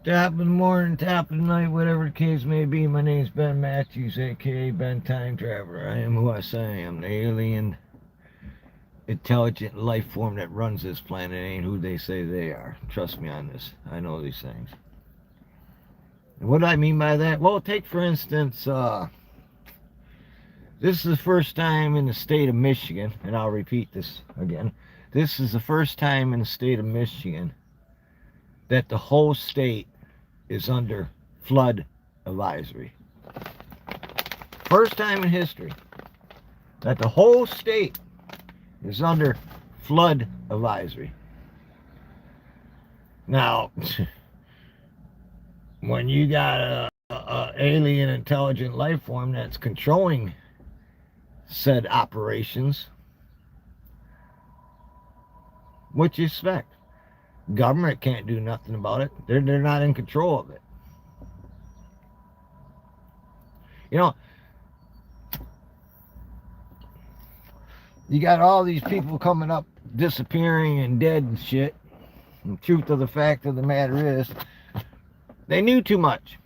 Top of the morning, top of the night, whatever the case may be. My name's Ben Matthews, aka Ben Time Traveler. I am who I say I am. The alien, intelligent life form that runs this planet ain't who they say they are. Trust me on this. I know these things. And what do I mean by that? Well, take for instance, this is the first time in the state of Michigan, and I'll repeat this again. This is the first time in the state of Michigan that the whole state is under flood advisory. First time in history that the whole state is under flood advisory. Now, when you got a alien intelligent life form that's controlling said operations, what you expect? Government can't do nothing about it. They're not in control of it. You know, you got all these people coming up disappearing and dead and shit. And the truth of the fact of the matter is, they knew too much.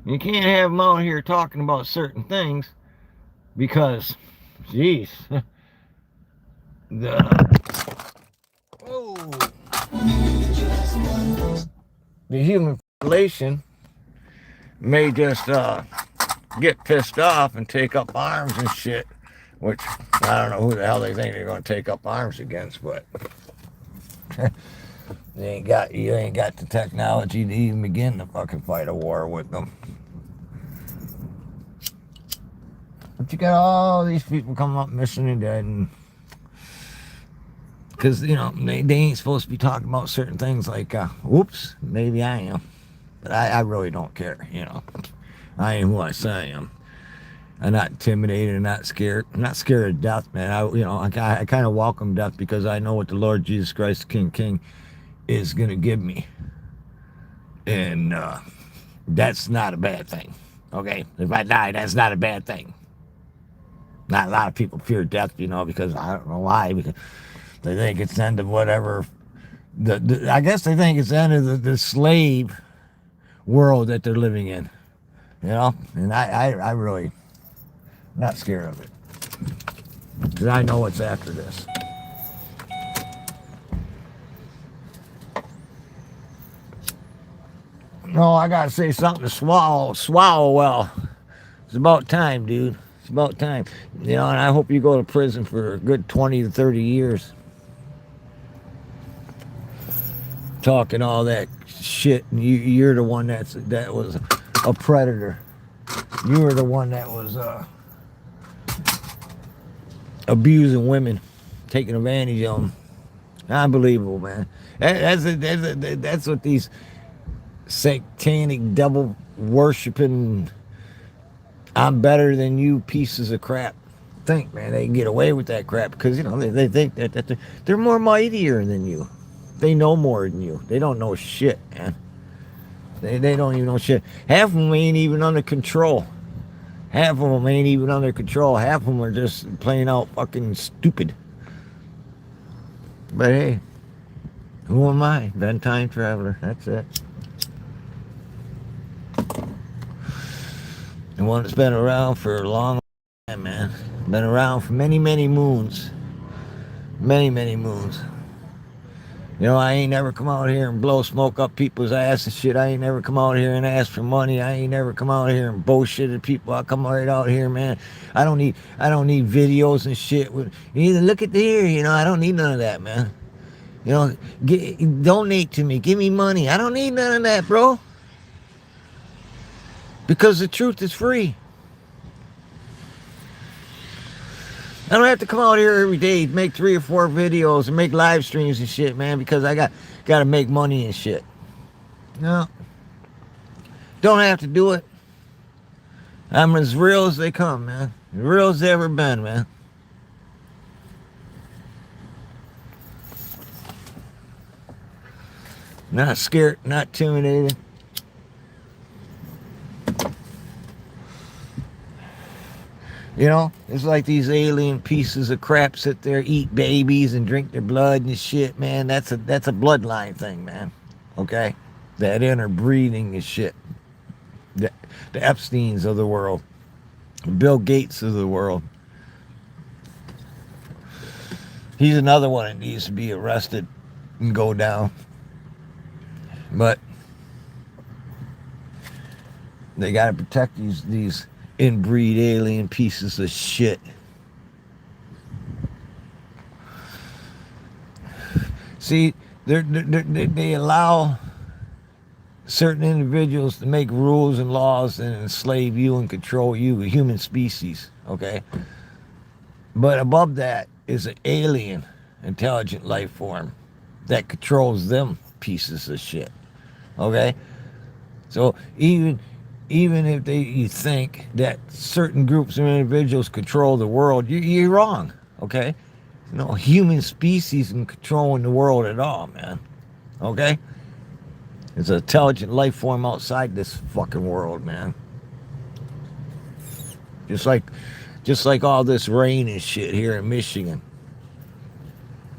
You can't have them out here talking about certain things because, jeez, oh, the human population may just get pissed off and take up arms and shit, which I don't know who the hell they think they're going to take up arms against, but you ain't got the technology to even begin to fucking fight a war with them. But you got all these people coming up missing and dead, and because they ain't supposed to be talking about certain things like, oops, maybe I am, but I really don't care. I am who I say I am. I'm not intimidated. I'm not scared. I'm not scared of death, man. I kind of welcome death because I know what the Lord Jesus Christ, the King, is gonna give me, and that's not a bad thing. Okay, if I die, that's not a bad thing. Not a lot of people fear death, because I don't know why. Because they think it's the end of whatever. I guess they think it's the end of the slave world that they're living in. And I really not scared of it because I know what's after this. No, I gotta say something to swallow well. It's about time, dude. It's about time. And I hope you go to prison for a good 20 to 30 years. Talking all that shit, and you're the one that was a predator. You were the one that was abusing women, taking advantage of them. Unbelievable, man. That's what these satanic devil worshiping, I'm better than you pieces of crap think, man. They can get away with that crap because they think that they're more mightier than you. They know more than you. They don't know shit, man. They don't even know shit. Half of them ain't even under control. Half of them ain't even under control. Half of them are just playing out fucking stupid. But hey, who am I? Ben Time Traveler. That's it. And one that's been around for a long time, man. Been around for many, many moons. Many, many moons. I ain't never come out here and blow smoke up people's ass and shit. I ain't never come out here and ask for money. I ain't never come out here and bullshit at people. I come right out here, man. I don't need videos and shit. You need to look at here, I don't need none of that, man. Donate to me. Give me money. I don't need none of that, bro. Because the truth is free. I don't have to come out here every day, make 3 or 4 videos and make live streams and shit, man, because I got to make money and shit. No. Don't have to do it. I'm as real as they come, man. As real as they ever been, man. Not scared, not intimidated. It's like these alien pieces of crap sit there, eat babies and drink their blood and shit, man. That's a bloodline thing, man. Okay? that interbreeding and shit. The, the Epsteins of the world, Bill Gates of the world. He's another one that needs to be arrested and go down. But they got to protect these inbreed alien pieces of shit. See, they allow certain individuals to make rules and laws and enslave you and control you, the human species, okay? But above that is an alien intelligent life form that controls them pieces of shit, okay? So even if you think that certain groups of individuals control the world, you're wrong, okay? No human species in controlling the world at all, man. Okay? It's an intelligent life form outside this fucking world, man. Just like all this rain and shit here in Michigan.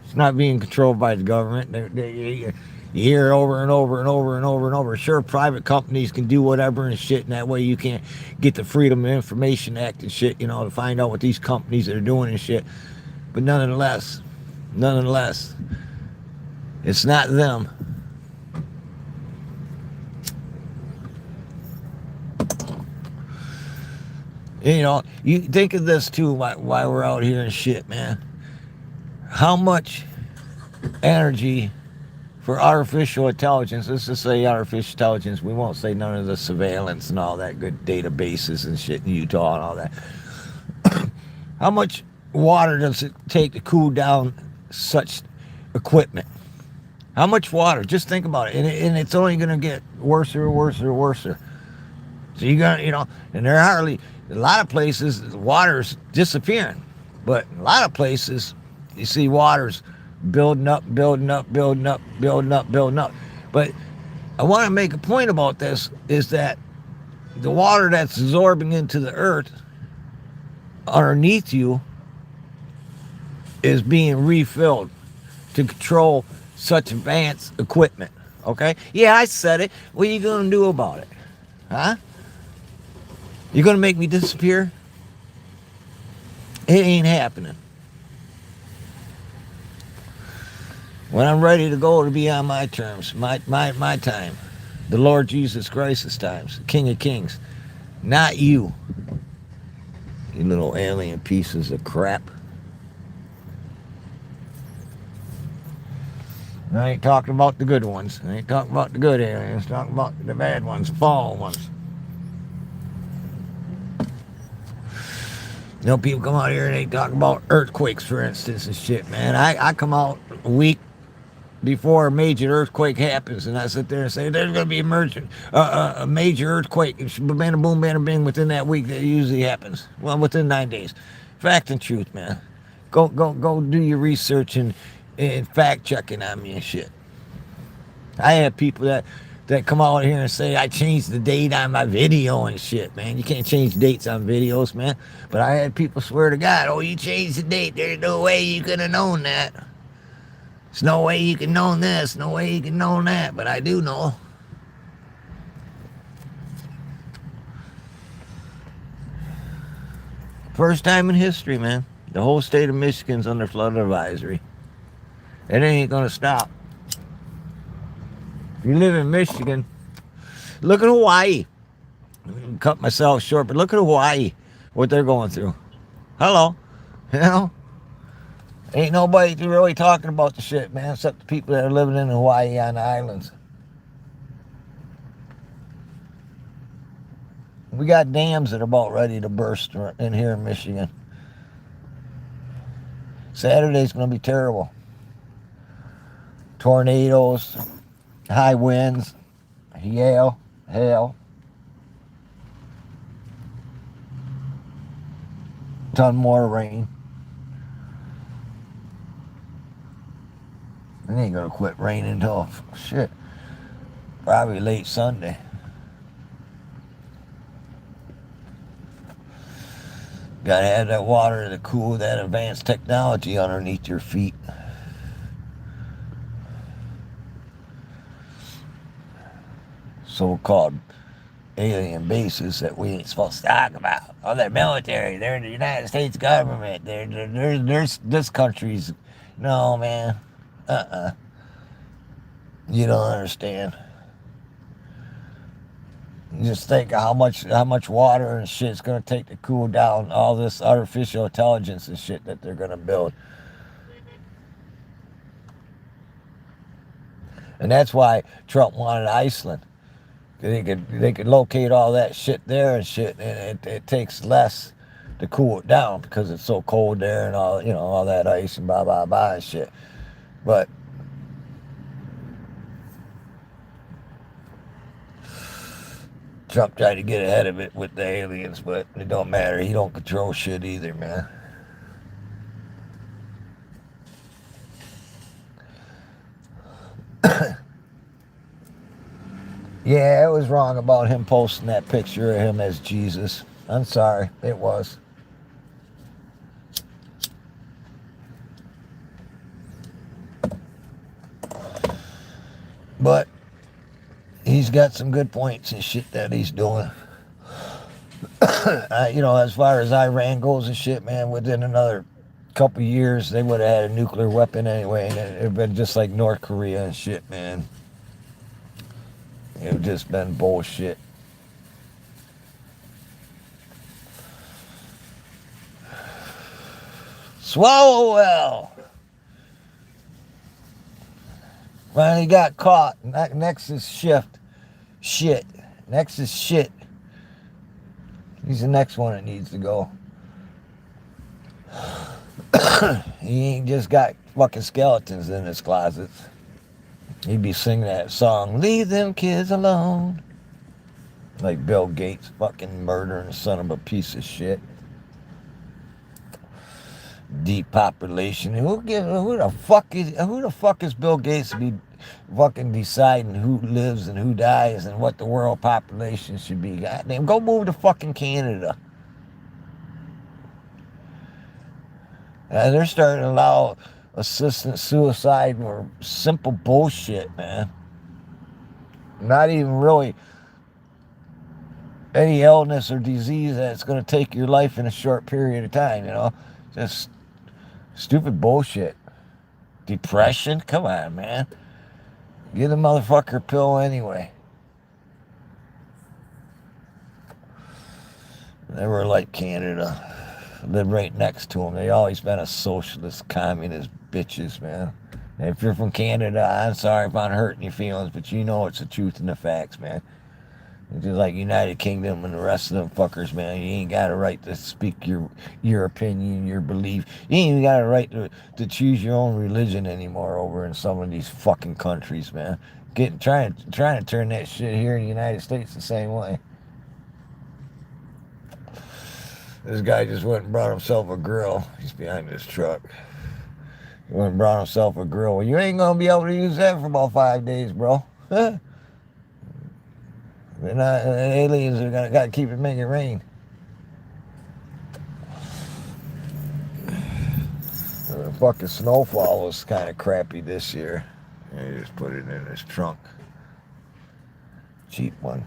It's not being controlled by the government. You hear it over and over and over and over and over. Sure, private companies can do whatever and shit, and that way you can't get the Freedom of Information Act and shit, to find out what these companies are doing and shit. But nonetheless, it's not them. You think of this too, why we're out here and shit, man. How much energy for artificial intelligence, let's just say artificial intelligence, we won't say none of the surveillance and all that good databases and shit in Utah and all that. How much water does it take to cool down such equipment? How much water? Just think about it. And it's only going to get worse and worse and worse. So you're going to, and there are a lot of places, water's disappearing. But a lot of places, you see water's building up. But I want to make a point about this, is that the water that's absorbing into the earth underneath you is being refilled to control such advanced equipment. Okay? Yeah, I said it. What are you going to do about it? Huh? You going to make me disappear? It ain't happening. When I'm ready to go, it'll be on my terms, my time. The Lord Jesus Christ's times, the King of Kings. Not you. You little alien pieces of crap. I ain't talking about the good ones. I ain't talking about the good aliens. I'm talking about the bad ones, the fallen ones. People come out here and they talk about earthquakes, for instance, and shit, man. I come out a week before a major earthquake happens, and I sit there and say, there's going to be a major earthquake. Bada boom, bada bing, within that week, that usually happens. Well, within 9 days. Fact and truth, man. Go do your research and fact checking on me and shit. I have people that come out here and say I changed the date on my video and shit, man. You can't change dates on videos, man. But I had people swear to God, oh, you changed the date. There's no way you could have known that. There's no way you can know this, no way you can know that, but I do know. First time in history, man. The whole state of Michigan's under flood advisory. It ain't gonna stop. If you live in Michigan, look at Hawaii. Cut myself short, but look at Hawaii, what they're going through. Hello. Ain't nobody really talking about the shit, man, except the people that are living in Hawaii on the islands. We got dams that are about ready to burst in here in Michigan. Saturday's going to be terrible. Tornadoes, high winds, hail. Ton more rain. It ain't gonna quit raining until probably late Sunday. Gotta have that water to cool that advanced technology underneath your feet. so-called alien bases that we ain't supposed to talk about. Oh, they're military. They're the United States government. They're this country's. No, man. You don't understand. You just think of how much water and shit's gonna take to cool down all this artificial intelligence and shit that they're gonna build. And that's why Trump wanted Iceland. They could locate all that shit there and shit, and it takes less to cool it down because it's so cold there and all that ice and blah blah blah and shit. But Trump tried to get ahead of it with the aliens, but it don't matter. He don't control shit either, man. Yeah, it was wrong about him posting that picture of him as Jesus. I'm sorry, it was. But he's got some good points and shit that he's doing. As far as Iran goes and shit, man, within another couple years, they would have had a nuclear weapon anyway, and it would have been just like North Korea and shit, man. It would just been bullshit. Swallow well. Finally got caught. Next is shift. Shit. Next is shit. He's the next one that needs to go. He ain't just got fucking skeletons in his closets. He'd be singing that song, "Leave them kids alone." Like Bill Gates, fucking murdering son of a piece of shit. Depopulation. Who the fuck is Bill Gates to be fucking deciding who lives and who dies and what the world population should be? Goddamn, go move to fucking Canada. They're starting to allow assisted suicide or simple bullshit, man. Not even really any illness or disease that's going to take your life in a short period of time, Just stupid bullshit. Depression? Come on, man. Get a motherfucker pill anyway. They were like Canada. Live right next to them. They always been a socialist, communist bitches, man. And if you're from Canada, I'm sorry if I'm hurting your feelings, but you know it's the truth and the facts, man. It's just like United Kingdom and the rest of them fuckers, man. You ain't got a right to speak your opinion, your belief. You ain't even got a right to choose your own religion anymore over in some of these fucking countries, man. Trying to turn that shit here in the United States the same way. This guy just went and brought himself a grill. He's behind this truck. He went and brought himself a grill. Well, you ain't going to be able to use that for about 5 days, bro. Aliens are got to keep it making rain. The fucking snowfall was kind of crappy this year. He just put it in his trunk. Cheap one.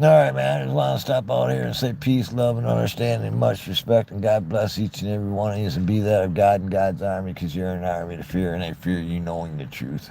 All right, man. I just want to stop out here and say peace, love, and understanding, much respect, and God bless each and every one of you, and be that of God and God's army, because you're an army to fear, and they fear you knowing the truth.